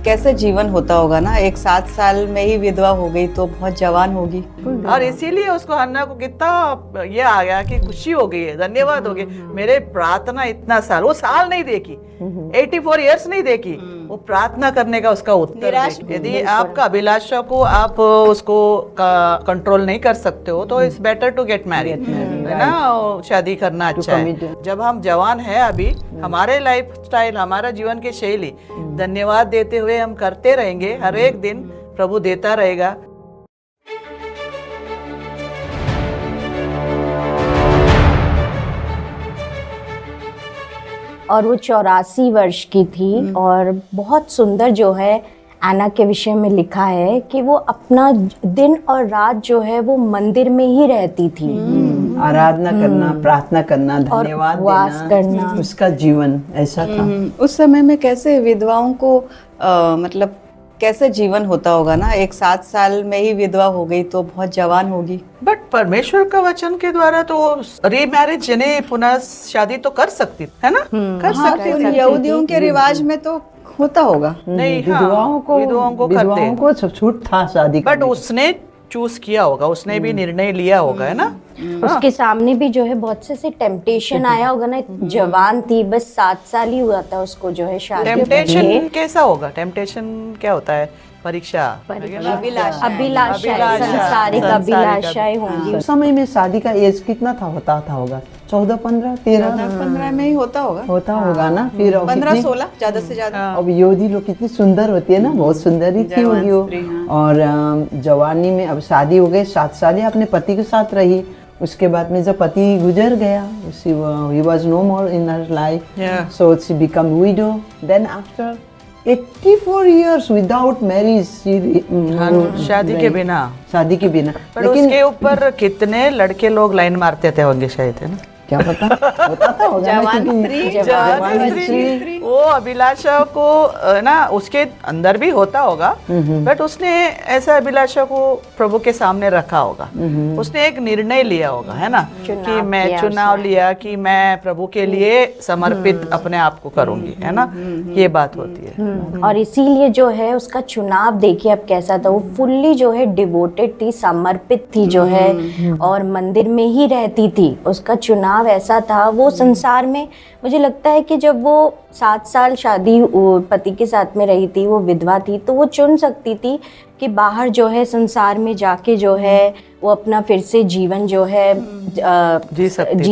कैसे जीवन होता होगा ना, एक 7 साल में ही विधवा हो गई तो बहुत जवान होगी। और इसीलिए उसको हन्ना को कितना ये आ गया कि खुशी हो गई है, धन्यवाद हो गई, मेरे प्रार्थना इतना साल, वो साल नहीं देखी, 84 इयर्स नहीं देखी, वो प्रार्थना करने का उसका उत्तर देखी। यदि आपका अभिलाषा को आप उसको कंट्रोल नहीं कर सकते हो तो it's better to get married, है ना, शादी करना अच्छा है। जब हम जवान है अभी, हमारे लाइफ स्टाइल, हमारा जीवन की शैली धन्यवाद देते हुए हम करते रहेंगे, हर एक दिन प्रभु देता रहेगा। और वो 84 वर्ष की थी और बहुत सुंदर जो है एना के विषय में लिखा है कि वो अपना दिन और रात जो है वो मंदिर में ही रहती थी, आराधना करना, प्रार्थना करना, धन्यवाद उपवास करना, उसका जीवन ऐसा था। उस समय में कैसे विधवाओं को मतलब कैसे जीवन होता होगा ना, एक 7 साल में ही विधवा हो गई तो बहुत जवान होगी। बट परमेश्वर का वचन के द्वारा तो रीमैरिज यानी पुनः शादी तो कर सकती है ना, कर सकती थी। यहूदियों के रिवाज में तो होता होगा। नहीं, विधवाओं को करते, को छूट था शादी बट करने उसने चूज किया होगा, उसने भी निर्णय लिया होगा, है ना। उसके सामने भी जो है बहुत से टेम्पटेशन आया होगा ना, जवान थी, बस 7 साल ही हुआ था उसको जो है शादी। टेम्पटेशन कैसा होगा? टेम्पटेशन क्या होता है? परीक्षा, अभिलाषाएं, संसारिक अभिलाषाएं होंगी। उस समय में शादी का एज कितना था, होता होगा 14, 15, 15 में ही होता होगा ना। फिर 15-16 ज्यादा से ज्यादा। अब यहूदी लोग कितनी सुंदर होती है ना, बहुत सुंदर ही थी होगी वो। और जवानी में अब शादी हो गई, 7 साल ही अपने पति के साथ रही। उसके बाद में जब पति गुजर गया, he was no more in her life, so she become widow. Then after 84 years without marriage, शादी के बिना, पर उसके ऊपर कितने लड़के लोग लाइन मारते थे होंगे शायद, है ना, क्या पता होता था होगा। जवान स्त्री वो अभिलाषा को ना उसके अंदर भी होता होगा, बट उसने ऐसा अभिलाषा को प्रभु के सामने रखा होगा, उसने एक निर्णय लिया होगा, है ना, कि मैं चुनाव लिया कि मैं प्रभु के लिए समर्पित अपने आप को करूंगी, है ना, ये बात होती है। और इसीलिए जो है उसका चुनाव देखिए अब कैसा था, वो फुल्ली जो है डिवोटेड थी, समर्पित थी जो है, और मंदिर में ही रहती थी। उसका चुनाव ऐसा था, वो संसार में मुझे लगता है कि जब वो 7 साल शादी पति के साथ में रही थी, वो विधवा थी, तो वो चुन सकती थी कि बाहर जो है संसार में जाके जो है वो अपना फिर से जीवन जो है जी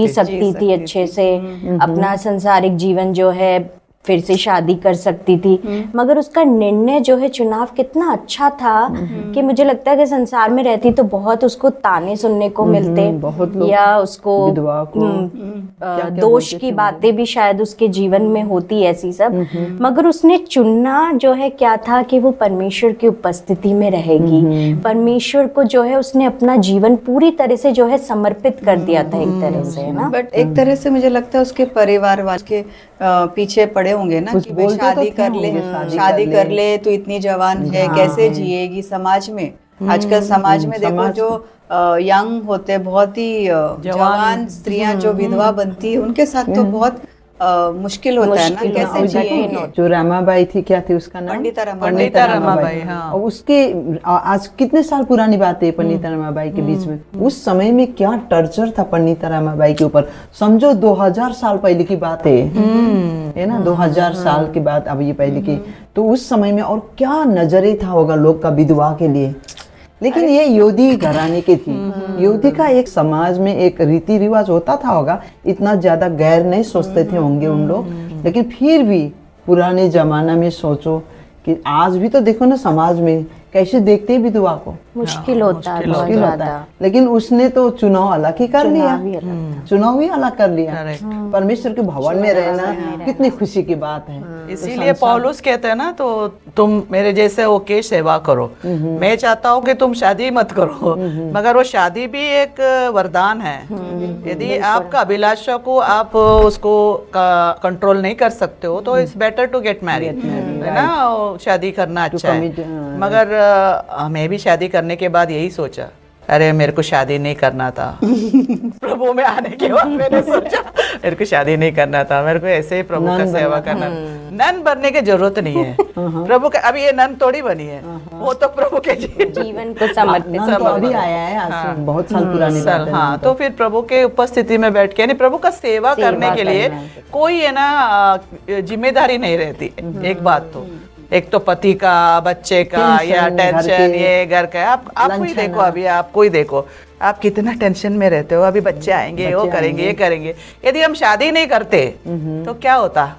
सकती थी अच्छे से, अपना संसारिक जीवन जो है फिर से शादी कर सकती थी। मगर उसका निर्णय जो है, चुनाव कितना अच्छा था कि मुझे लगता है कि संसार में रहती तो बहुत उसको ताने सुनने को मिलते, या उसको दोष की बातें भी शायद उसके जीवन में होती ऐसी सब। मगर उसने चुनना जो है क्या था कि वो परमेश्वर की उपस्थिति में रहेगी, परमेश्वर को जो है उसने अपना जीवन पूरी तरह से जो है समर्पित कर दिया था एक तरह से, है ना। बट एक तरह से मुझे लगता है उसके परिवार वाले के पीछे पड़े होंगे ना कि भाई शादी कर ले तो इतनी जवान है, कैसे जिएगी समाज में। आजकल समाज में देखो जो यंग होते, बहुत ही जवान स्त्रियां जो विधवा बनती है, उनके साथ तो बहुत मुश्किल होता है ना, कैसे जिएंगे। जो रमाबाई थी, क्या थी उसका नाम? पंडिता रमाबाई। हाँ। और उसके आज कितने साल पुरानी बात है पंडिता रमाबाई के बीच में, उस समय में क्या टर्चर था पंडिता रमाबाई के ऊपर। समझो 2000 साल पहले की बात है ना, 2000 साल की बात अब ये पहले की। तो उस समय में और क्या नजरे था होगा लोग का विधवा के लिए। लेकिन ये यहूदी घराने की थी, यहूदी का एक समाज में एक रीति रिवाज होता था होगा, इतना ज्यादा गैर नहीं सोचते थे होंगे उन लोग। लेकिन फिर भी पुराने जमाना में सोचो कि आज भी तो देखो ना समाज में कैसे देखते हैं विधवा को, मुश्किल होता है। लेकिन उसने तो चुनाव अलग ही कर लिया, चुनाव ही अलग कर लिया। परमेश्वर के भवन में रहना कितनी खुशी की बात है। इसीलिए पौलुस कहते हैं ना, तो तुम मेरे जैसे होके सेवा करो। मैं चाहता हूँ कि तुम शादी मत करो, मगर वो शादी भी एक वरदान है। यदि आपका अभिलाषा को आप उसको कंट्रोल नहीं कर सकते हो तो it's better to get married, है ना, शादी करना अच्छा है। मगर मैं भी शादी करने के बाद यही सोचा अरे मेरे को शादी नहीं करना था। प्रभु में आने के बाद मैंने सोचा मेरे को शादी नहीं करना था, मेरे को ऐसे ही प्रभु का सेवा करना। नन बनने की जरूरत नहीं है प्रभु का। अभी ये नन थोड़ी बनी है, वो तो प्रभु के जीवन को समर्पित। नन तो अभी आया है, आज से बहुत साल पुरानी बात है। हाँ, तो फिर प्रभु के उपस्थिति में बैठ के, यानी प्रभु का सेवा करने के लिए कोई है ना जिम्मेदारी नहीं रहती। एक बात तो, एक तो पति का, बच्चे का, या टेंशन ये घर का। आप ही देखो, अभी आपको ही देखो, आप कितना टेंशन में रहते हो। अभी बच्चे आएंगे, वो करेंगे, ये करेंगे। यदि हम शादी नहीं करते तो क्या होता?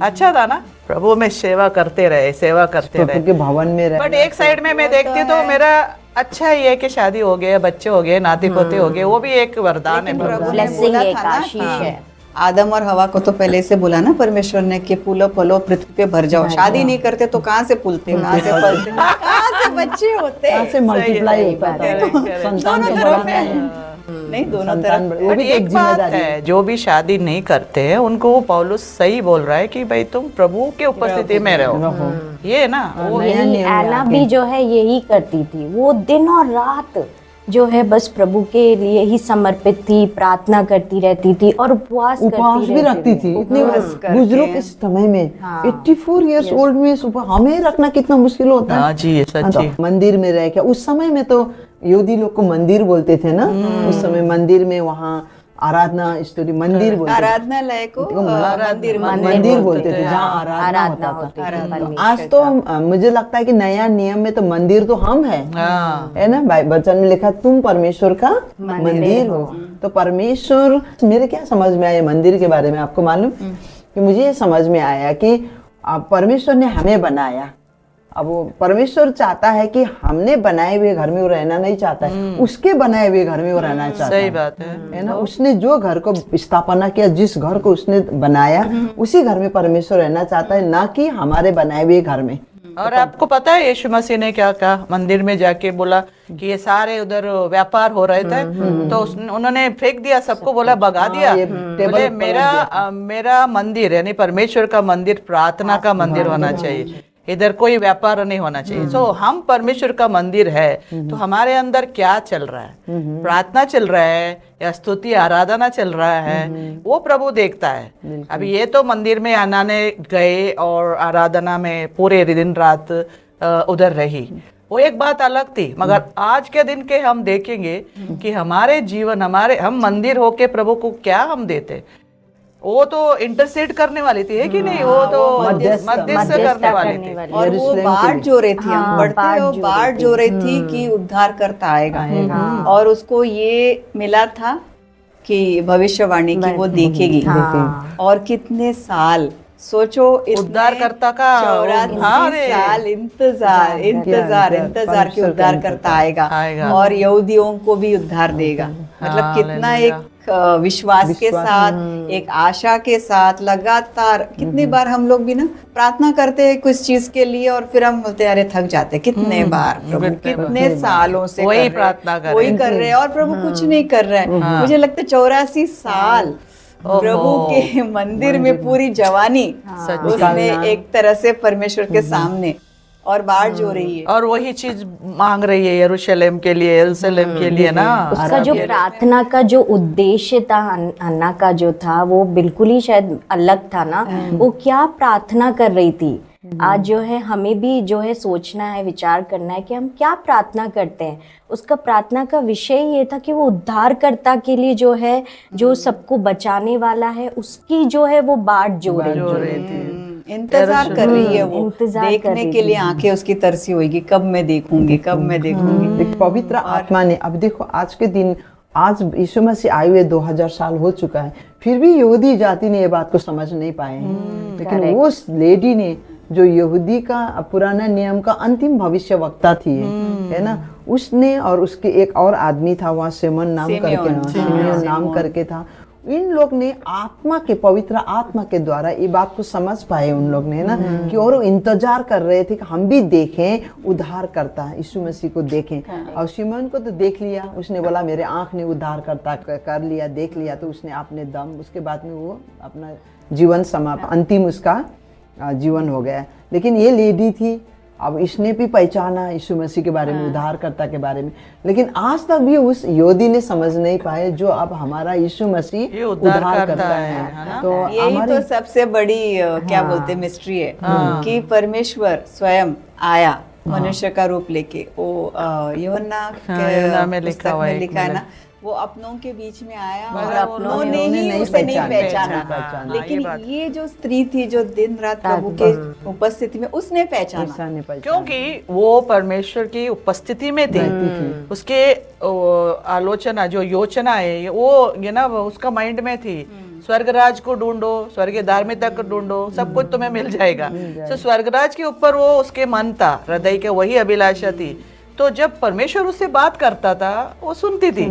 अच्छा था ना, प्रभु में सेवा करते रहे, सेवा करते रहे के भवन में रहे। बट एक साइड में मैं देखती हूँ तो मेरा अच्छा ही है कि शादी हो गए, बच्चे हो गए, नाती पोते हो गए, वो भी एक वरदान है। प्रभु ने ब्लेसिंग बोला है, था ना आशीष है। आदम और हवा को तो पहले से बोला ना परमेश्वर ने कि फूलो फलो पृथ्वी पे भर जाओ। शादी नहीं करते तो कहाँ से फूलते, कहाँ से फलते, कहाँ से बच्चे होते, कहाँ से मल्टीप्लाई होता था, संतान दोनों को तरफ बढ़ाना है। है। नहीं, दोनों संतान तरफ। वो बट भी एक एक बात जिम्मेदारी है, जो भी शादी नहीं करते हैं उनको वो पौलुस सही बोल रहा है कि भाई तुम प्रभु के उपस्थिति में रहो। ये ना वो नया यही नियम एना भी जो है यही करती थी। वो दिन और रात जो है बस प्रभु के लिए ही समर्पित थी, प्रार्थना करती रहती थी और उपवास भी रखती थी। इतने बुजुर्ग के समय में 84 इयर्स ओल्ड में हमें रखना कितना मुश्किल होता है। हाँ जी, ये सच्ची। मंदिर में रह के, उस समय में तो यहूदी लोग को मंदिर बोलते थे ना, उस समय मंदिर में वहाँ आराधना स्टोरी मंदिर बोलते थे। आराधनालय को मंदिर बोलते थे, जहाँ आराधना होता था। आज तो मुझे लगता है कि नया नियम में तो मंदिर तो हम है ना। वचन में लिखा तुम परमेश्वर का मंदिर हो। तो परमेश्वर, मेरे क्या समझ में आया मंदिर के बारे में, आपको मालूम कि मुझे ये समझ में आया कि परमेश्वर ने हमें बनाया। अब वो परमेश्वर चाहता है कि हमने बनाए हुए घर में वो रहना नहीं चाहता है, उसके बनाए हुए घर में वो रहना चाहता है। सही बात है ना। उसने जो घर को स्थापना किया, जिस घर को उसने बनाया, उसी घर में परमेश्वर रहना चाहता है, ना कि हमारे बनाए हुए घर में। और आपको पता है यीशु मसीह ने क्या कहा? मंदिर में जाके बोला कि ये सारे उधर व्यापार हो रहे थे, तो उन्होंने फेंक दिया, सबको बोला भगा दिया। बोले मेरा मंदिर यानी परमेश्वर का मंदिर प्रार्थना का मंदिर होना चाहिए, इधर कोई व्यापार नहीं होना चाहिए। सो हम परमेश्वर का मंदिर है, तो हमारे अंदर क्या चल रहा है? प्रार्थना चल रहा है या स्तुति आराधना चल रहा है? वो प्रभु देखता है। अभी ये तो मंदिर में आने गए और आराधना में पूरे दिन रात उधर रही, वो एक बात अलग थी। मगर आज के दिन के हम देखेंगे कि हमारे जीवन, हम मंदिर होके प्रभु को क्या हम देते। वो तो इंटरसेड करने वाली थी, है कि नहीं? वो तो मध्यस्थ करने वाली थी। और वो बाट जो रही थी, हम पढ़ते हो, बाट जो रही थी कि उद्धार करता आएगा। और उसको ये मिला था कि भविष्यवाणी की वो देखेगी। और कितने साल सोचो, उद्धारकर्ता का 84 साल इंतजार कि उद्धार करता आएगा और यहूदियों को भी उद्धार देगा। मतलब कितना एक विश्वास के साथ, एक आशा के साथ लगातार। कितनी बार हम लोग भी ना प्रार्थना करते हैं कुछ चीज के लिए और फिर हम बोलते हैं अरे थक जाते। कितने बार प्रभु कितने सालों से वही प्रार्थना कर रहे हैं और प्रभु कुछ नहीं कर रहे हैं। मुझे लगता है 84 साल प्रभु के मंदिर में पूरी जवानी उसने एक तरह से परमेश्वर के सामने और बाढ़ जो रही है और वही चीज मांग रही है यरूशलेम के लिए, यरूशलेम के लिए ना। उसका जो प्रार्थना का जो उद्देश्य था हन्ना का जो था, वो बिल्कुल ही शायद अलग था ना। वो क्या प्रार्थना कर रही थी। आज जो है हमें भी जो है सोचना है, विचार करना है कि हम क्या प्रार्थना करते हैं। उसका प्रार्थना का विषय ये था कि वो उद्धारकर्ता के लिए जो है, जो सबको बचाने वाला है, उसकी जो है वो बाट जो रही थी। इंतजार कर रही है वो, देखने के लिए आंखें उसकी तरसी होगी, कब मैं देखूंगी, कब मैं देखूंगी। पवित्र आत्मा ने, अब देखो आज के दिन, आज यीशु मसीह आए हुए 2000 साल हो चुका है, फिर भी यहूदी जाति ने ये बात को समझ नहीं पाए हैं। लेकिन वो लेडी ने, जो यहूदी का पुराना नियम का अंतिम भविष्यवक्ता थी, है ना, उसने, और उसके एक और आदमी था वहाँ, सिमोन नाम करके था। इन लोग ने आत्मा के, पवित्र आत्मा के द्वारा ये बात को समझ पाए उन लोग ने, ना, कि और वो इंतजार कर रहे थे कि हम भी देखें उद्धार करता यीशु मसीह को देखें। और सिमोन को तो देख लिया, उसने बोला मेरे आंख ने उद्धार करता कर लिया, देख लिया, तो उसने अपने दम, उसके बाद में वो अपना जीवन समाप्त, अंतिम उसका जीवन हो गया। लेकिन ये लेडी थी अब इसने भी पहचाना यीशु मसीह के बारे में, उद्धारकर्ता के बारे में, लेकिन आज तक भी उस यहूदी ने समझ नहीं पाए जो अब हमारा यीशु मसीह ये उद्धारकर्ता उद्धारकर्ता है ना? तो यही हमारे तो सबसे बड़ी क्या बोलते हैं मिस्ट्री है कि परमेश्वर स्वयं आया मनुष्य का रूप लेके। वो यूहन्ना यूहन्ना में के लिखा पुस्तक हुआ में है लिखा है ना, वो अपनों के बीच में आया मगर और अपनों ने उन्होंने ही नहीं उसे नहीं पहचाना, पहचाना। ये लेकिन बात। ये जो स्त्री थी जो दिन रात प्रभु के उपस्थिति में, उसने पहचाना। ऐसा नहीं पहचाना। क्योंकि वो परमेश्वर की उपस्थिति में थी। उसके आलोचना जो योचना है वो ये ना उसका माइंड में थी, स्वर्गराज को ढूंढो, स्वर्गीय धार्मिकता को ढूंढो, सब कुछ तुम्हें मिल जाएगा। तो स्वर्गराज के ऊपर वो उसके मन था, हृदय के वही अभिलाषा थी। तो जब परमेश्वर उससे बात करता था वो सुनती थी,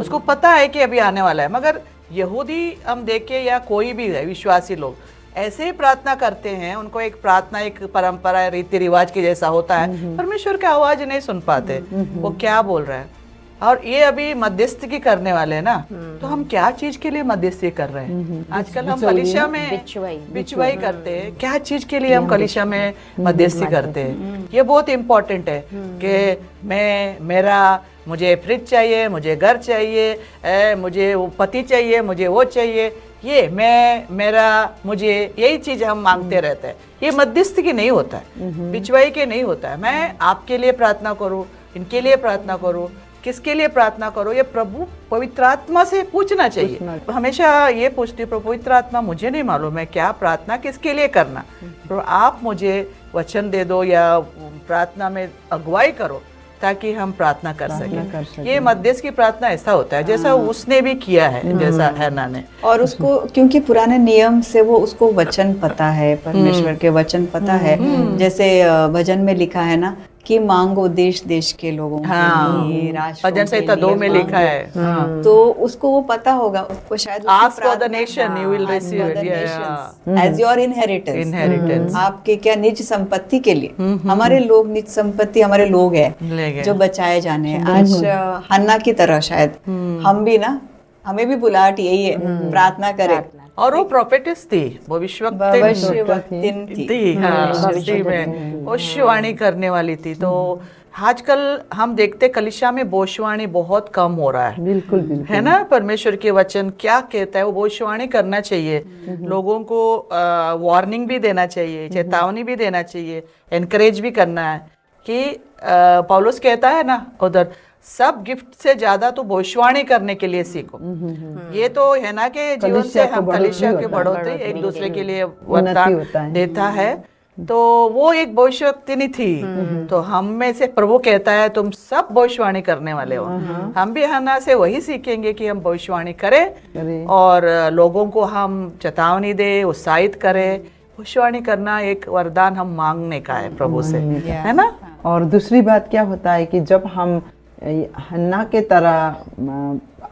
उसको पता है कि अभी आने वाला है। मगर यहूदी हम देखे या कोई भी है विश्वासी लोग ऐसे ही प्रार्थना करते हैं, उनको एक प्रार्थना एक परंपरा रीति रिवाज के जैसा होता है, परमेश्वर की आवाज नहीं सुन पाते वो क्या बोल रहा है। और ये अभी मध्यस्थी करने वाले हैं ना, तो हम क्या चीज के लिए मध्यस्थी कर रहे हैं? आजकल हम कलीसिया में बिचवाई करते हैं, क्या चीज के लिए हम कलीसिया में मध्यस्थी करते हैं? ये बहुत इम्पोर्टेंट है कि मुझे फ्रिज चाहिए, मुझे घर चाहिए, मुझे वो पति चाहिए, मुझे वो चाहिए, ये मुझे यही चीज हम मांगते रहते हैं। ये मध्यस्थी की नहीं होता है, बिचवाई के नहीं होता है। मैं आपके लिए प्रार्थना करूं, इनके लिए प्रार्थना करूं, किसके लिए प्रार्थना करो, ये प्रभु पवित्र आत्मा से पूछना चाहिए। हमेशा ये पूछती पवित्र आत्मा मुझे नहीं मालूम है क्या प्रार्थना किसके लिए करना, तो आप मुझे वचन दे दो या प्रार्थना में अगुवाई करो ताकि हम प्रार्थना कर सकें। ये मध्यस्थ की प्रार्थना ऐसा होता है जैसा उसने भी किया है, जैसा हन्ना ने। और उसको क्योंकि पुराने नियम से वो उसको वचन पता है, परमेश्वर के वचन पता है। जैसे भजन में लिखा है ना कि मांगो देश देश के लोगों के लिए, राष्ट्रों भजन के संहिता 2 में लिए लिखा है। तो उसको वो पता होगा, उसको शायद Ask for the nation, you will receive it. As your inheritance. Inheritance. आपके क्या निज संपत्ति के लिए। हमारे लोग निज संपत्ति, हमारे लोग ले हैं गए। जो बचाए जाने हैं। आज हन्ना की तरह शायद हम भी ना, हमें भी बुलाहट यही है, प्रार्थना करें। और वो प्रोफेटिस थी, भविष्यवक्तिन थी, भविष्य में भविष्यवाणी करने वाली थी। तो आजकल हम देखते कलीसिया में भविष्यवाणी बहुत कम हो रहा है। बिल्कुल है ना, परमेश्वर के वचन क्या कहता है वो भविष्यवाणी करना चाहिए, लोगों को वार्निंग भी देना चाहिए, चेतावनी भी देना चाहिए, एनकरेज भी करना है कि पौलुस कहता है ना उधर, सब गिफ्ट से ज्यादा तो भविष्यवाणी करने के लिए सीखो। ये तो है ना कि जीवन से हम कलीसिया के बढ़ोतरी एक दूसरे के लिए वरदान देता है। तो वो एक भविष्यवाणी थी। तो हम में से प्रभु कहता है तुम सब भविष्यवाणी करने वाले हो। हम भी हन्ना से वही सीखेंगे कि हम भविष्यवाणी करें और लोगों को हम चेतावनी दे, उत्साहित करें। भविष्यवाणी करना एक वरदान हम मांगने का है प्रभु से, है ना। और दूसरी बात क्या होता है कि जब हम हन्ना के तरह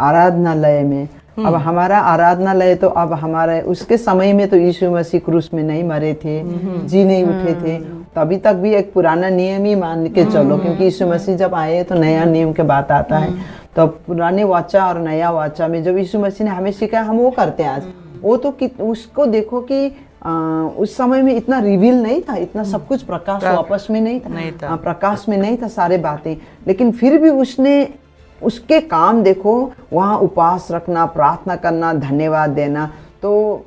आराधनालय में, अब हमारा आराधनालय तो अब हमारे उसके समय में तो यीशु मसीह क्रूस में नहीं मरे थे, जी नहीं उठे थे, तभी तक भी एक पुराना नियम ही मान के चलो, क्योंकि यीशु मसीह जब आए तो नया नियम के बात आता है। तो पुराने वाचा और नया वाचा में जब यीशु मसीह ने हमें सिखाया हम वो करते हैं आज। वो तो उसको देखो कि उस समय में इतना रिवील नहीं था, इतना सब कुछ प्रकाश वापस में नहीं था, प्रकाश में नहीं था सारे बातें, लेकिन फिर भी उसने उसके काम देखो, वहाँ उपवास रखना, प्रार्थना करना, धन्यवाद देना, तो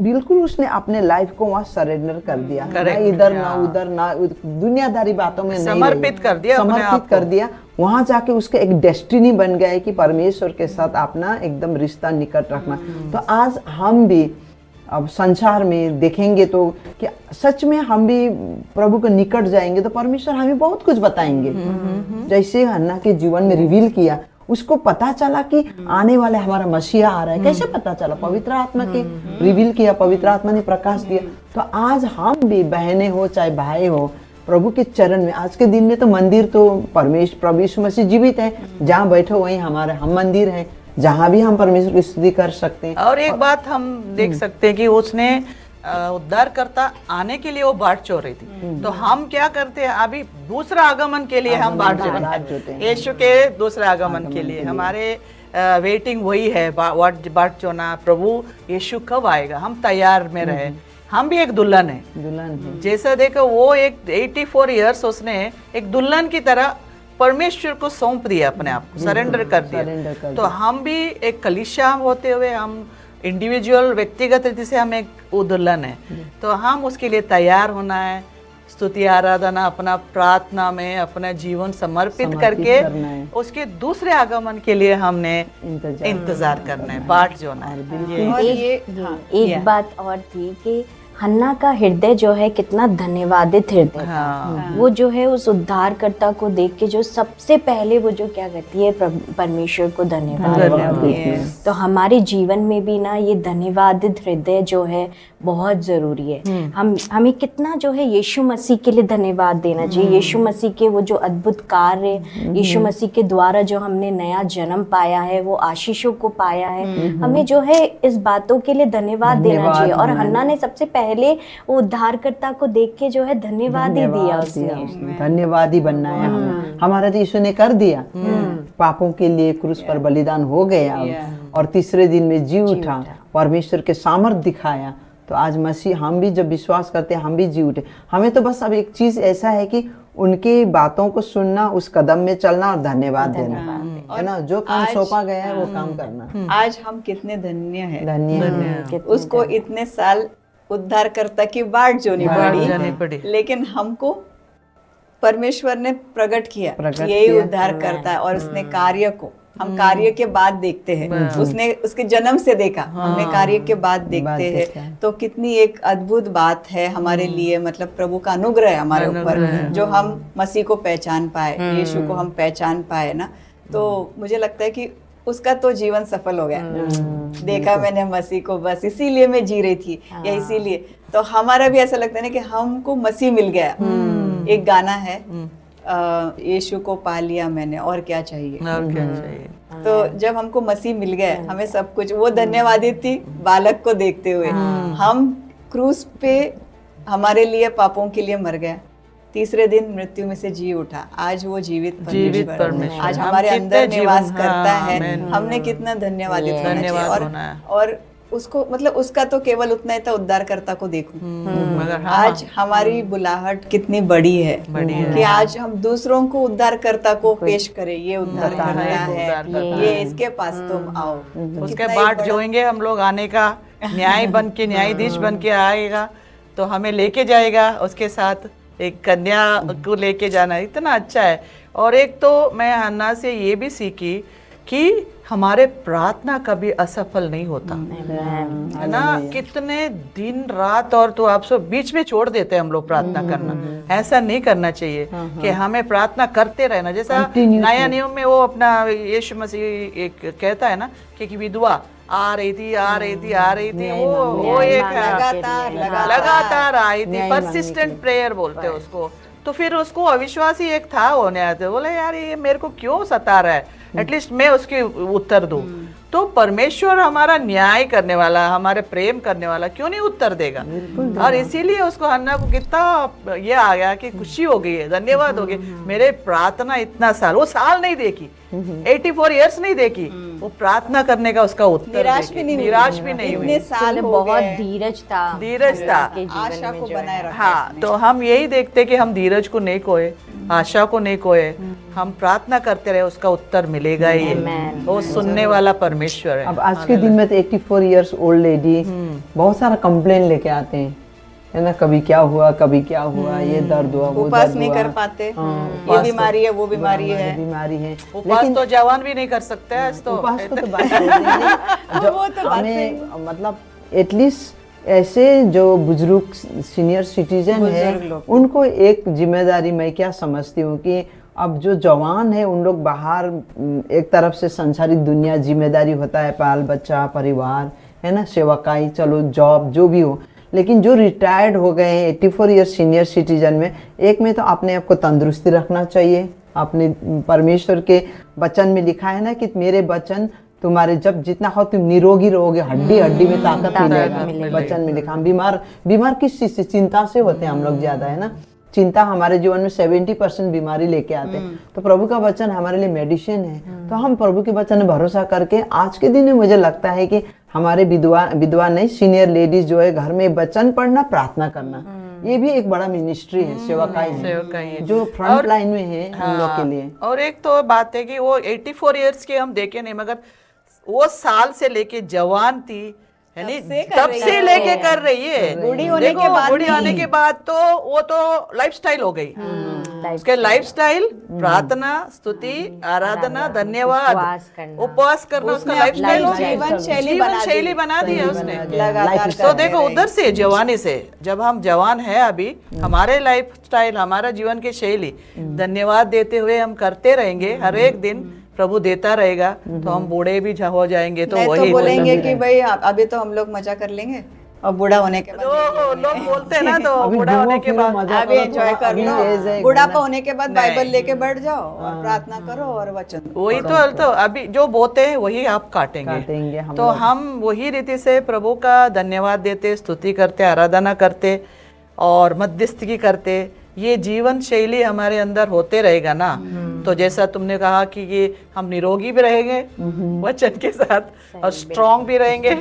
बिल्कुल उसने अपने लाइफ को वहाँ सरेंडर कर दिया, ना इधर ना उधर, ना दुनियादारी बातों में समर्पित कर दिया, समर्पित कर दिया। वहाँ जाके उसका एक डेस्टिनी बन गया है कि परमेश्वर के साथ अपना एकदम रिश्ता निकट रखना। तो आज हम भी अब संसार में देखेंगे तो कि सच में हम भी प्रभु के निकट जाएंगे तो परमेश्वर हमें बहुत कुछ बताएंगे। जैसे हन्ना के जीवन में रिवील किया, उसको पता चला कि आने वाले हमारा मसीहा आ रहा है। कैसे पता चला? पवित्र आत्मा के रिवील किया, पवित्र आत्मा ने प्रकाश दिया। तो आज हम भी बहनें हो चाहे भाई हो, प्रभु के चरण में, आज के दिन में तो मंदिर तो परमेश्वर प्रभु यीशु मसीह जीवित है, जहाँ बैठो वहीं हम मंदिर है, जहाँ भी हम परमेश्वर की स्तुति कर सकते हैं। और एक बात हम देख सकते हैं कि उसने उद्धारकर्ता आने के लिए वो बाट चो रही थी। तो हम क्या करते हैं अभी? दूसरा आगमन के लिए हम बाट जोते हैं। यीशु के दूसरे आगमन के लिए हमारे वेटिंग वही है, बाट जोना, प्रभु यीशु कब आएगा, हम तैयार में रहे। हम भी एक दुल्हन है। दुल्हन है। जैसा देखो वो एक 84 इयर्स उसने एक दुल्हन की तरह परमेश्वर को सौंप दिया, अपने आप को सरेंडर कर दिया। तो हम भी एक कलीसिया होते हुए हम इंडिविजुअल व्यक्तिगत रीति से हम एक वो दुल्हन है, तो हम उसके लिए तैयार होना है। स्तुति आराधना अपना प्रार्थना में अपना जीवन समर्पित करके उसके दूसरे आगमन के लिए हमने इंतजार करना है, बाट जोना है। और एक बात और थी कि हन्ना का हृदय जो है कितना धन्यवादित हृदय था। वो जो है उस उद्धारकर्ता को देख के जो सबसे पहले वो जो क्या कहती है, परमेश्वर को धन्यवाद। तो हमारे जीवन में भी ना ये धन्यवादित हृदय जो है बहुत जरूरी है। हमें कितना जो है यीशु मसीह के लिए धन्यवाद देना चाहिए। यीशु मसीह के वो जो अद्भुत कार्य, यीशु मसीह के द्वारा जो हमने नया जन्म पाया है, वो आशीषों को पाया है, हमें जो है इस बातों के लिए धन्यवाद देना चाहिए। और हन्ना ने सबसे पहले वो उद्धारकर्ता को देख के जो है धन्यवाद ही दिया उसने। धन्यवादी बनना है हमें। हमारा तो यीशु ने कर दिया, पापों के लिए क्रूस पर बलिदान हो गया और तीसरे दिन में जी उठा, परमेश्वर के सामर्थ्य दिखाया। तो आज मसीह हम भी जब विश्वास करते हैं हम भी जी उठे। हमें तो बस अब एक चीज ऐसा है कि उनके बातों को सुनना, उस कदम में चलना और धन्यवाद देना, है ना। जो काम सौंपा गया है वो काम करना। आज हम कितने धन्य हैं, धन्य उसको इतने साल उद्धारकर्ता की बाट जोनी पड़ी, लेकिन हमको परमेश्वर ने प्रकट किया यही उद्धार करता है। और उसने कार्य को हम कार्य के बाद देखते हैं, उसने उसके जन्म से देखा, हमने कार्य के बाद देखते हैं। तो कितनी एक अद्भुत बात है हमारे लिए, मतलब प्रभु का अनुग्रह है हमारे ऊपर, जो हम मसीह को पहचान पाए, यीशु को हम पहचान पाए ना। तो मुझे लगता है कि उसका तो जीवन सफल हो गया। देखा मैंने मसीह को, बस इसीलिए मैं जी रही थी, या इसीलिए। तो हमारा भी ऐसा लगता है ना कि हमको मसीह मिल गया। एक गाना है, यीशु को पा लिया मैंने, और क्या चाहिए। तो जब हमको मसीह मिल गया, हमें सब कुछ, वो धन्यवादी थी बालक को देखते हुए। हम क्रूस पे हमारे लिए पापों के लिए मर गया, तीसरे दिन मृत्यु में से जी उठा। आज वो जीवित परमेश्वर आज हमारे अंदर निवास करता है। हमने कितना धन्यवादित होना चाहिए। और उसको, मतलब उसका तो केवल उतना ही था, उद्धारकर्ता को देखूं। आज हमारी बुलाहट कितनी बड़ी है कि आज हम दूसरों को उद्धारकर्ता को पेश करें। ये उद्धारकर्ता है, ये इसके पास तुम आओ। उसके बाट जोएंगे हम लोग, आने का न्याय बन के, न्यायाधीश बन के आएगा, तो हमें लेके जाएगा उसके साथ। एक कन्या को लेके जाना इतना अच्छा है। और एक तो मैं हन्ना से ये भी सीखी कि हमारे प्रार्थना कभी असफल नहीं होता, है ना। कितने दिन रात और तो आप सब बीच में छोड़ देते हैं हम लोग प्रार्थना करना। ऐसा नहीं करना चाहिए कि हमें प्रार्थना करते रहना। जैसा नया नियम में वो अपना यीशु मसीह एक कहता है ना कि विधवा आ रही थी, वो एक लगातार आई थी, परसिस्टेंट प्रेयर बोलते हैं उसको। तो फिर उसको अविश्वासी एक था, होने आते, बोले यार ये मेरे को क्यों सता रहा है, एटलीस्ट मैं उसके उत्तर दूं। तो परमेश्वर हमारा न्याय करने वाला, हमारे प्रेम करने वाला, क्यों नहीं उत्तर देगा। और इसीलिए उसको हन्ना को कितना ये आ गया कि खुशी हो गई है, धन्यवाद हो गया। मेरे प्रार्थना इतना साल, वो साल नहीं देखी, 84 इयर्स नहीं देखी, वो प्रार्थना करने का उसका उत्तर, निराश भी नहीं हुई। इतने साल बहुत धीरज था आशा को बनाए रखा। हाँ, तो हम यही देखते कि हम धीरज को नहीं खोए, आशा को नहीं खोए, हम प्रार्थना करते रहे, उसका उत्तर मिलेगा ही। वो सुनने वाला परमेश्वर है। अब आज के दिन में तो 84 इयर्स ओल्ड लेडी बहुत सारा कंप्लेन लेके आते हैं, है ना। कभी क्या हुआ, कभी क्या हुआ, ये दर्द हुआ, वो उपास नहीं कर पाते, ये बीमारी है, वो बीमारी है। उपास तो जवान भी नहीं कर सकते हैं। तो उपास को तो बात हमें, मतलब एटलीस्ट ऐसे जो बुजुर्ग सीनियर सिटीजन है, उनको एक जिम्मेदारी मैं क्या समझती हूँ कि अब जो जवान है उन लोग बाहर, एक तरफ से संसारिक दुनिया जिम्मेदारी होता है, बाल बच्चा, परिवार, है ना, सेवकाई, चलो जॉब जो भी हो। लेकिन जो रिटायर्ड हो गए हैं 84 ईयर सीनियर सिटीजन में, एक में तो अपने आप को तंदुरुस्ती रखना चाहिए। अपने परमेश्वर के वचन में लिखा है ना कि मेरे वचन तुम्हारे जब जितना हो तुम निरोगी रहोगे, हड्डी हड्डी में ताकत मिलेगा, वचन में लिखा। हम बीमार किस चीज से, चिंता से होते हैं हम लोग ज्यादा, है ना। चिंता हमारे जीवन में 70% बीमारी लेके आते हैं। तो प्रभु का वचन हमारे लिए मेडिसिन है। तो हम प्रभु के वचन में भरोसा करके आज के दिन में मुझे लगता है कि हमारे विधवा विधवा नहीं, सीनियर लेडीज जो है घर में वचन पढ़ना, प्रार्थना करना, ये भी एक बड़ा मिनिस्ट्री है, सेवकाई है, जो फ्रंट लाइन में है हम लोग के लिए। और एक तो बात है कि वो 84 इयर्स के हम देखे नहीं, मगर वो साल से लेके जवान थी, यानी तब से लेके कर रही है। बूढ़ी होने के बाद बूढ़ी होने के बाद तो वो तो लाइफस्टाइल हो गई। उसके लाइफस्टाइल प्रार्थना, स्तुति, आराधना, धन्यवाद, उपवास करना उसका लाइफस्टाइल हो गया, जीवन शैली बना दी है उसने। तो देखो उधर से जवानी से, जब हम जवान है अभी, हमारे लाइफस्टाइल, हमारा जीवन की शैली धन्यवाद देते हुए हम करते रहेंगे, हर एक दिन प्रभु देता रहेगा, तो हम बूढ़े भी हो जाएंगे तो वही तो बोलेंगे कि भाई अभी तो हम लोग मजा कर लेंगे, और बूढ़ा होने के बाद लोग बोलते हैं ना, तो बूढ़ा होने के बाद अभी एंजॉय कर लो, बुढ़ापा होने के बाद बाइबल लेके बैठ जाओ और प्रार्थना करो और वचन। वही तो अभी जो बोते हैं वही आप काटेंगे। तो हम वही रीति से प्रभु का धन्यवाद देते, स्तुति करते, आराधना करते और मध्यस्थी करते, ये जीवन शैली हमारे अंदर होते रहेगा ना। तो जैसा तुमने कहा कि ये हम निरोगी भी रहेंगे वचन के साथ, और स्ट्रांग भी रहेंगे,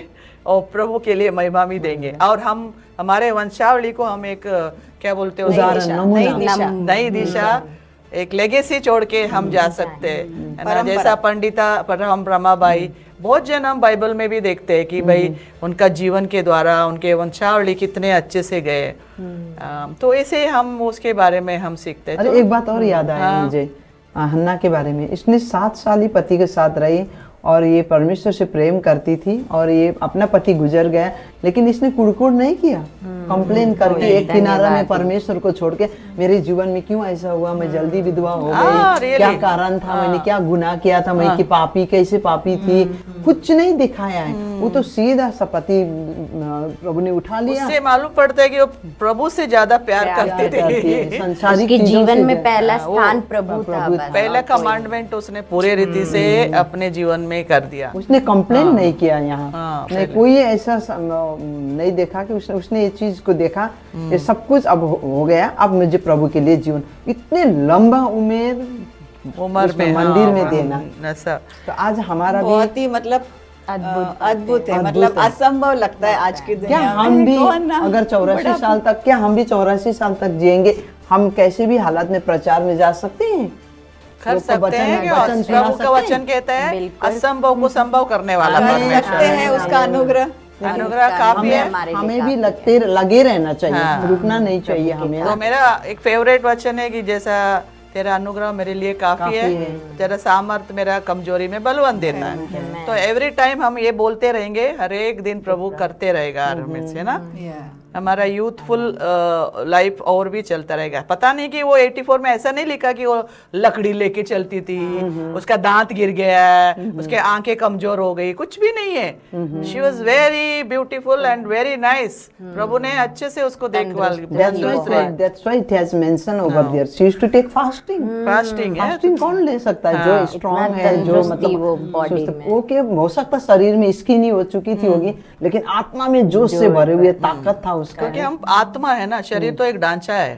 और प्रभु के लिए महिमा भी देंगे, और हम हमारे वंशावली को हम एक क्या बोलते हैं, नई दिशा, एक लेगेसी छोड़ के हम जा सकते हैं ना। जैसा पंडिता हम रमाबाई, बहुत जन हम बाइबल में भी देखते हैं कि भाई उनका जीवन के द्वारा उनके वंशावली कितने अच्छे से गए। तो ऐसे हम उसके बारे में हम सीखते हैं। अरे एक बात और याद आया मुझे हन्ना के बारे में। इसने 7 साल ही पति के साथ रही, और ये परमेश्वर से प्रेम करती थी, और ये अपना पति गुजर गया, लेकिन इसने कुड़कुड़ नहीं किया, कंप्लेन करके एक किनारा में परमेश्वर को छोड़ के, मेरे जीवन में क्यों ऐसा हुआ, मैं जल्दी विधवा हो गई, क्या कारण था, मैंने क्या गुनाह किया था, मैं की पापी, कैसे पापी थी, कुछ नहीं दिखाया है। वो तो सीधा सा पति प्रभु ने उठा लिया। उससे मालूम पड़ता है कि वो प्रभु से ज्यादा प्यार करते थे। संसारिक जीवन में पहला स्थान प्रभु था। पहला कमांडमेंट उसने पूरे रीति से अपने जीवन में कर दिया। उसने कंप्लेन नहीं किया यहाँ, नहीं कोई ऐसा नहीं देखा कि उसने ये चीज को देखा, ये सब कुछ अब हो गया, अब मुझे प्रभु के लिए जीवन, इतने लंबा उम्र में मंदिर में देना। तो आज हमारा बहुत ही मतलब अद्भुत है, मतलब असंभव लगता है आज की दुनिया में। हम भी अगर 84 साल तक, क्या हम भी 84 साल तक जिएंगे, हम कैसे भी हालात में प्रचार में जा सकते हैं, कर सकते हैं कि प्रभु का वचन कहता है असंभव को संभव करने वाला परमेश्वर है, उसका अनुग्रह काफी है। हमें भी लगे रहना चाहिए, रुकना नहीं चाहिए हमें। तो मेरा एक फेवरेट वचन है कि जैसा तेरा अनुग्रह मेरे लिए काफी है, तेरा सामर्थ मेरा कमजोरी में बलवंत देता है। तो एवरी टाइम हम ये बोलते रहेंगे, हर एक दिन प्रभु करते रहेगा हमें से ना। हमारा यूथफुल लाइफ और भी चलता रहेगा। पता नहीं कि वो 84 में ऐसा नहीं लिखा कि वो लकड़ी लेके चलती थी, उसका दांत गिर गया, उसके आंखें कमजोर हो गई, कुछ भी नहीं है। She was very beautiful and very nice. प्रभु ने अच्छे से उसको देखभाल फास्टिंग कौन ले सकता है, जो स्ट्रॉन्ग है, जो मतलब वो के हो सकता शरीर में स्किनी हो चुकी थी होगी, लेकिन आत्मा में जोश से भरे हुए ताकत था उसका। क्योंकि हम आत्मा है ना, शरीर तो एक ढांचा है,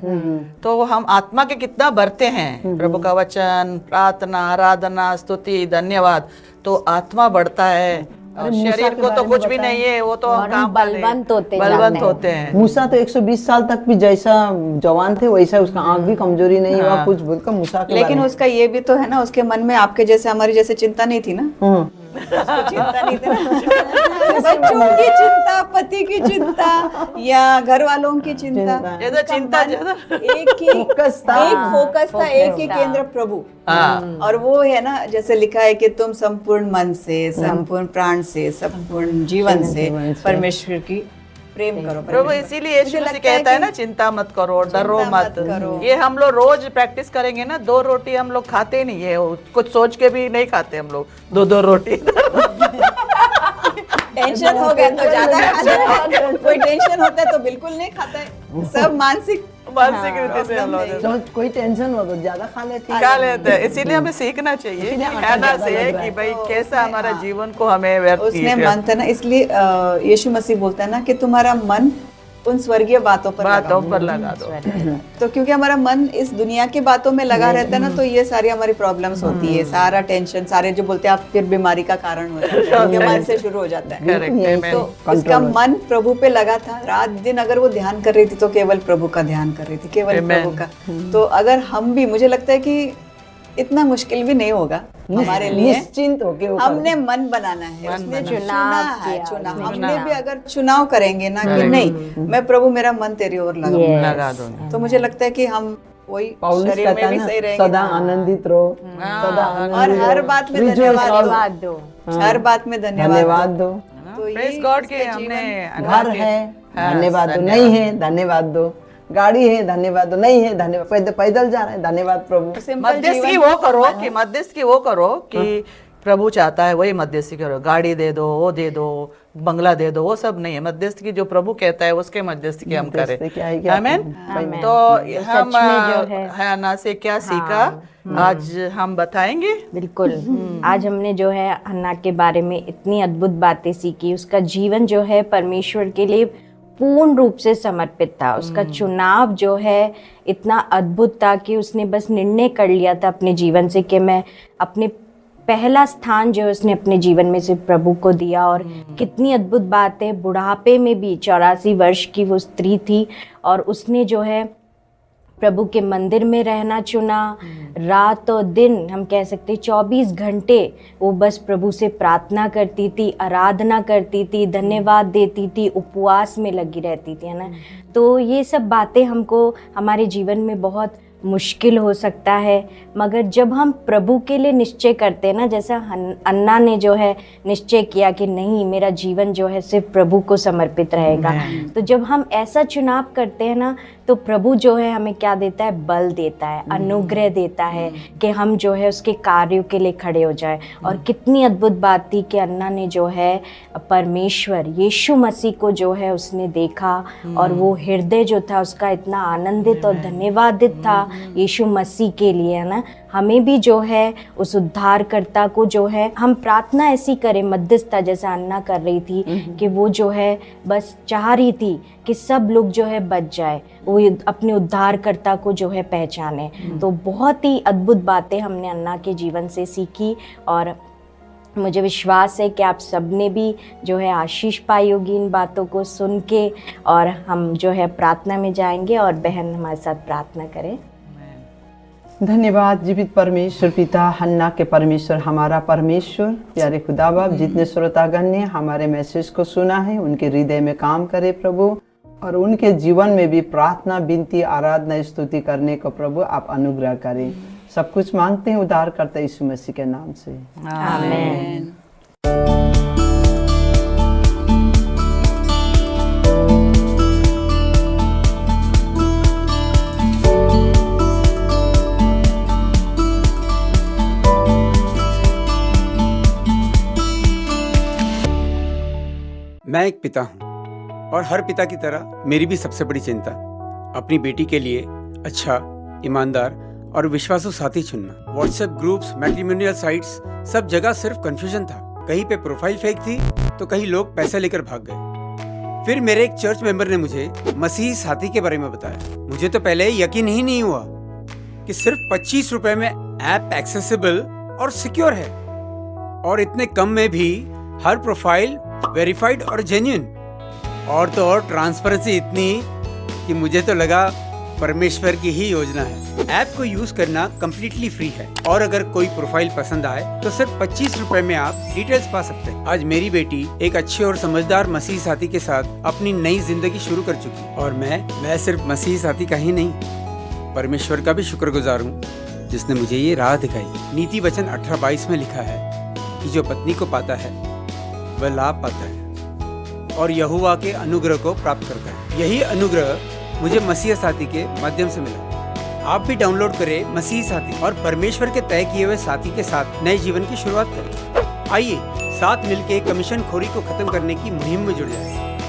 तो हम आत्मा के कितना भरते हैं प्रभु का वचन, प्रार्थना, आराधना, स्तुति, धन्यवाद, तो आत्मा बढ़ता है। और शरीर को तो कुछ भी नहीं है, वो तो काम बलवंत होते हैं। मूसा तो 120 साल तक भी जैसा जवान थे वैसा उसका आंख भी कमजोरी नहीं हुआ, कुछ बोलकर मूसा के लेकिन उसका ये भी तो है ना, उसके मन में आपके जैसे हमारी जैसे चिंता नहीं थी ना, उसको चिंता नहीं थी ना, बच्चों की चिंता, पति की चिंता, या घर वालों की चिंता, चिंता एक फोकस था, एक ही केंद्र प्रभु। और वो है ना, जैसे लिखा है कि तुम संपूर्ण मन से, संपूर्ण प्राण से, संपूर्ण जीवन से परमेश्वर की प्रेम करो। प्रभु इसीलिए यीशु मसीह कहता है ना, चिंता मत करो, डरो मत। ये हम लोग रोज प्रैक्टिस करेंगे ना। 2 रोटी हम लोग खाते नहीं है, कुछ सोच के भी नहीं खाते हम लोग 2-2 रोटी। टेंशन हो गया तो ज्यादा खाता है, कोई टेंशन होता है तो बिल्कुल नहीं खाता है, सब मानसिक रीति से हम लोग कोई टेंशन हो तो ज्यादा खा लेते हैं। इसीलिए हमें सीखना चाहिए खाना से कि भाई कैसा हमारा जीवन को हमें व्यर्थ उसमें मन था ना, इसलिए यीशु मसीह बोलता है ना कि तुम्हारा मन उन स्वर्गीय बातों पर लगा दो। तो क्योंकि हमारा मन इस दुनिया की बातों में लगा रहता है ना, तो ये सारी हमारी प्रॉब्लम्स होती है, सारा टेंशन, सारे जो बोलते हैं आप फिर बीमारी का कारण होता है, क्योंकि मन से शुरू हो जाता है। तो उसका मन प्रभु पे लगा था, रात दिन अगर वो ध्यान कर रही थी तो केवल प्रभु का ध्यान कर रही थी, केवल प्रभु का। तो अगर हम भी, मुझे लगता है कि इतना मुश्किल भी नहीं होगा हमारे लिए, निश्चिंत होके हमने मन बनाना है, उसने चुनाव हमने भी अगर चुनाव करेंगे ना कि नहीं मैं प्रभु मेरा मन तेरी ओर लगा दूंगा, तो मुझे लगता है कि हम वही शरीर में भी सही रहेंगे, सदा आनंदित रहो, सदा और हर बात में धन्यवाद दो, हर बात में धन्यवाद दो। तो प्रेज गॉड के हमने घर है धन्यवाद दो, नहीं है धन्यवाद दो, गाड़ी है धन्यवाद दो, नहीं है धन्यवाद, पैदल जा रहे हैं धन्यवाद प्रभु। मध्यस्थी वो करो कि प्रभु चाहता है वही मध्यस्थी करो। गाड़ी दे दो, वो दे दो, बंगला दे दो, वो सब नहीं है। मध्यस्थी की जो प्रभु कहता है उसके मध्यस्थी की हम करें। आमीन। तो हम हन्ना से क्या सीखा आज हम बताएंगे। बिल्कुल। आज हमने जो है हन्ना के बारे में इतनी अद्भुत बातें सीखी। उसका जीवन जो है परमेश्वर के लिए पूर्ण रूप से समर्पित था। उसका चुनाव जो है इतना अद्भुत था कि उसने बस निर्णय कर लिया था अपने जीवन से कि मैं अपने पहला स्थान जो है उसने अपने जीवन में से प्रभु को दिया। और कितनी अद्भुत बात है, बुढ़ापे में भी 84 वर्ष की वो स्त्री थी और उसने जो है प्रभु के मंदिर में रहना चुना। रात और दिन, हम कह सकते 24 घंटे वो बस प्रभु से प्रार्थना करती थी, आराधना करती थी, धन्यवाद देती थी, उपवास में लगी रहती थी, है ना। तो ये सब बातें हमको हमारे जीवन में बहुत मुश्किल हो सकता है, मगर जब हम प्रभु के लिए निश्चय करते हैं ना, जैसा अन्ना ने जो है निश्चय किया कि नहीं मेरा जीवन जो है सिर्फ प्रभु को समर्पित रहेगा, तो जब हम ऐसा चुनाव करते हैं ना तो प्रभु जो है हमें क्या देता है, बल देता है, अनुग्रह देता है कि हम जो है उसके कार्यों के लिए खड़े हो जाए। और कितनी अद्भुत बात थी कि अन्ना ने जो है परमेश्वर यीशु मसीह को जो है उसने देखा और वो हृदय जो था उसका इतना आनंदित और धन्यवादित था यीशु मसीह के लिए, है ना। हमें भी जो है उस उद्धारकर्ता को जो है हम प्रार्थना ऐसी करें, मध्यस्थता जैसा अन्ना कर रही थी कि वो जो है बस चाह रही थी कि सब लोग जो है बच जाए, वो अपने उद्धारकर्ता को जो है पहचाने। तो बहुत ही अद्भुत बातें हमने अन्ना के जीवन से सीखी और मुझे विश्वास है कि आप सब ने भी जो है आशीष पाई होगी इन बातों को सुन के। और हम जो है प्रार्थना में जाएंगे और बहन हमारे साथ प्रार्थना करें। धन्यवाद जीवित परमेश्वर पिता, हन्ना के परमेश्वर, हमारा परमेश्वर, प्यारे खुदा बाप, जितने श्रोतागण ने हमारे मैसेज को सुना है उनके हृदय में काम करे प्रभु, और उनके जीवन में भी प्रार्थना, विनती, आराधना, स्तुति करने को प्रभु आप अनुग्रह करें। सब कुछ मांगते हैं उद्धारकर्ता यीशु मसीह के नाम से, आमीन। मैं एक पिता हूँ और हर पिता की तरह मेरी भी सबसे बड़ी चिंता अपनी बेटी के लिए अच्छा, ईमानदार और विश्वासु साथी चुनना। व्हाट्सएप ग्रुप्स, मैट्रिमोनियल साइट्स, सब जगह सिर्फ कंफ्यूजन था। कहीं पे प्रोफाइल फेक थी तो कहीं लोग पैसे लेकर भाग गए। फिर मेरे एक चर्च मेंबर ने मुझे मसीही साथी के बारे में बताया। मुझे तो पहले यकीन ही नहीं हुआ कि सिर्फ 25 रुपए में ऐप एक्सेसिबल और सिक्योर है, और इतने कम में भी हर प्रोफाइल वेरीफाइड और जेन्युइन। और तो और ट्रांसपेरेंसी इतनी कि मुझे तो लगा परमेश्वर की ही योजना है। ऐप को यूज करना कम्प्लीटली फ्री है, और अगर कोई प्रोफाइल पसंद आए तो सिर्फ 25 रुपए में आप डिटेल्स पा सकते हैं। आज मेरी बेटी एक अच्छे और समझदार मसीही साथी के साथ अपनी नई जिंदगी शुरू कर चुकी, और मैं सिर्फ मसीही साथी का ही नहीं, परमेश्वर का भी शुक्रगुजार हूँ जिसने मुझे ये राह दिखाई। नीति वचन 18:22 में लिखा है कि जो पत्नी को पाता है वह लाभ पाता है और यहोवा के अनुग्रह को प्राप्त करता है। यही अनुग्रह मुझे मसीह साथी के माध्यम से मिला। आप भी डाउनलोड करें मसीह साथी और परमेश्वर के तय किए हुए साथी के साथ नए जीवन की शुरुआत करें। आइए साथ मिलकर कमीशन खोरी को खत्म करने की मुहिम में जुड़ जाएं।